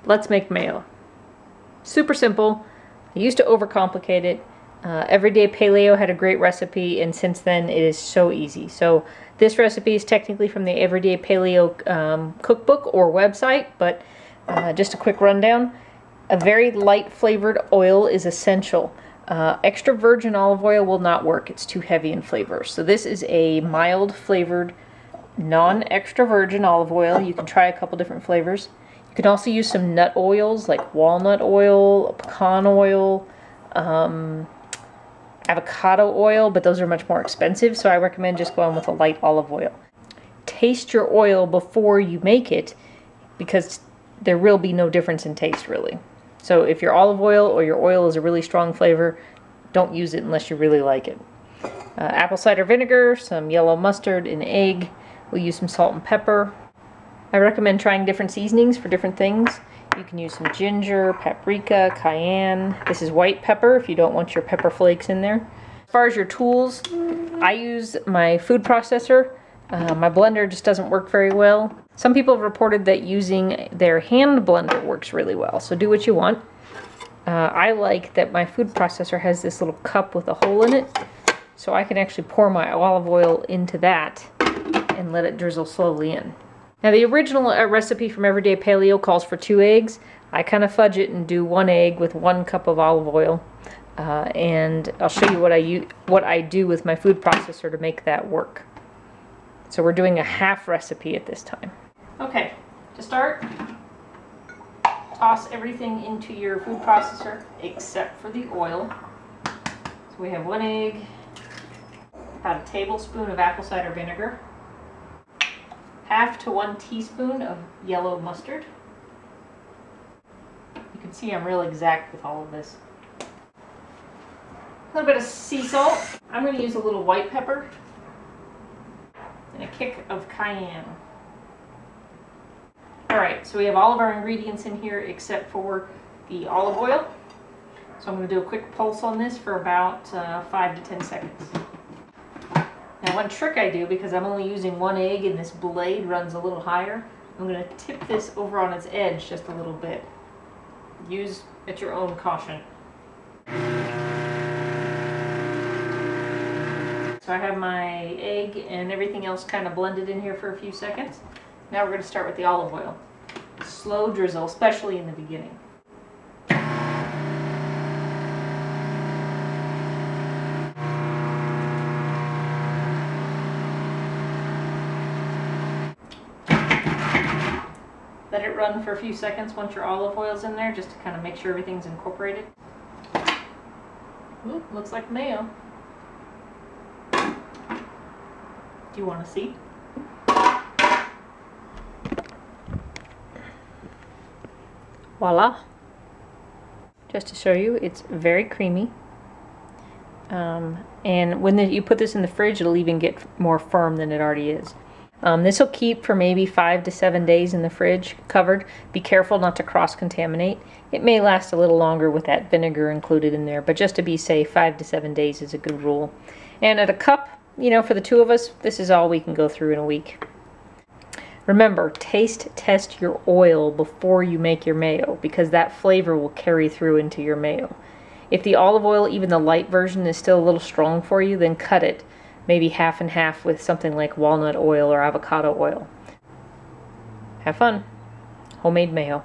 let's make mayo. Super simple. I used to overcomplicate it. Everyday Paleo had a great recipe, and since then it is so easy. So this recipe is technically from the Everyday Paleo cookbook or website, but just a quick rundown. A very light flavored oil is essential. Extra virgin olive oil will not work. It's too heavy in flavor. So this is a mild flavored, non-extra virgin olive oil. You can try a couple different flavors. You can also use some nut oils like walnut oil, pecan oil, avocado oil, but those are much more expensive, so I recommend just going with a light olive oil. Taste your oil before you make it, because there will be no difference in taste, really. So if your olive oil or your oil is a really strong flavor, don't use it unless you really like it. Apple cider vinegar, some yellow mustard, an egg. We'll use some salt and pepper. I recommend trying different seasonings for different things. You can use some ginger, paprika, cayenne. This is white pepper if you don't want your pepper flakes in there. As far as your tools, I use my food processor. My blender just doesn't work very well. Some people have reported that using their hand blender works really well, so do what you want. I like that my food processor has this little cup with a hole in it, so I can actually pour my olive oil into that and let it drizzle slowly in. Now the original recipe from Everyday Paleo calls for 2 eggs. I kind of fudge it and do 1 egg with 1 cup of olive oil. And I'll show you what I do with my food processor to make that work. So we're doing a half recipe at this time. Okay, to start, toss everything into your food processor except for the oil. So we have 1 egg, about a tablespoon of apple cider vinegar, half to 1 teaspoon of yellow mustard. You can see I'm real exact with all of this. A little bit of sea salt. I'm going to use a little white pepper and a kick of cayenne. Alright, so we have all of our ingredients in here except for the olive oil. So I'm going to do a quick pulse on this for about 5 to 10 seconds. Now one trick I do, because I'm only using 1 egg and this blade runs a little higher, I'm going to tip this over on its edge just a little bit. Use at your own caution. So I have my egg and everything else kind of blended in here for a few seconds. Now we're going to start with the olive oil. Slow drizzle, especially in the beginning. Let it run for a few seconds once your olive oil's in there, just to kind of make sure everything's incorporated. Ooh, looks like mayo. Do you want to see? Voila! Just to show you, it's very creamy. And when you put this in the fridge, it'll even get more firm than it already is. This will keep for maybe 5 to 7 days in the fridge, covered. Be careful not to cross-contaminate. It may last a little longer with that vinegar included in there, but just to be safe, 5 to 7 days is a good rule. And at a cup, you know, for the 2 of us, this is all we can go through in a week. Remember, taste test your oil before you make your mayo, because that flavor will carry through into your mayo. If the olive oil, even the light version, is still a little strong for you, then cut it. Maybe half and half with something like walnut oil or avocado oil. Have fun. Homemade mayo.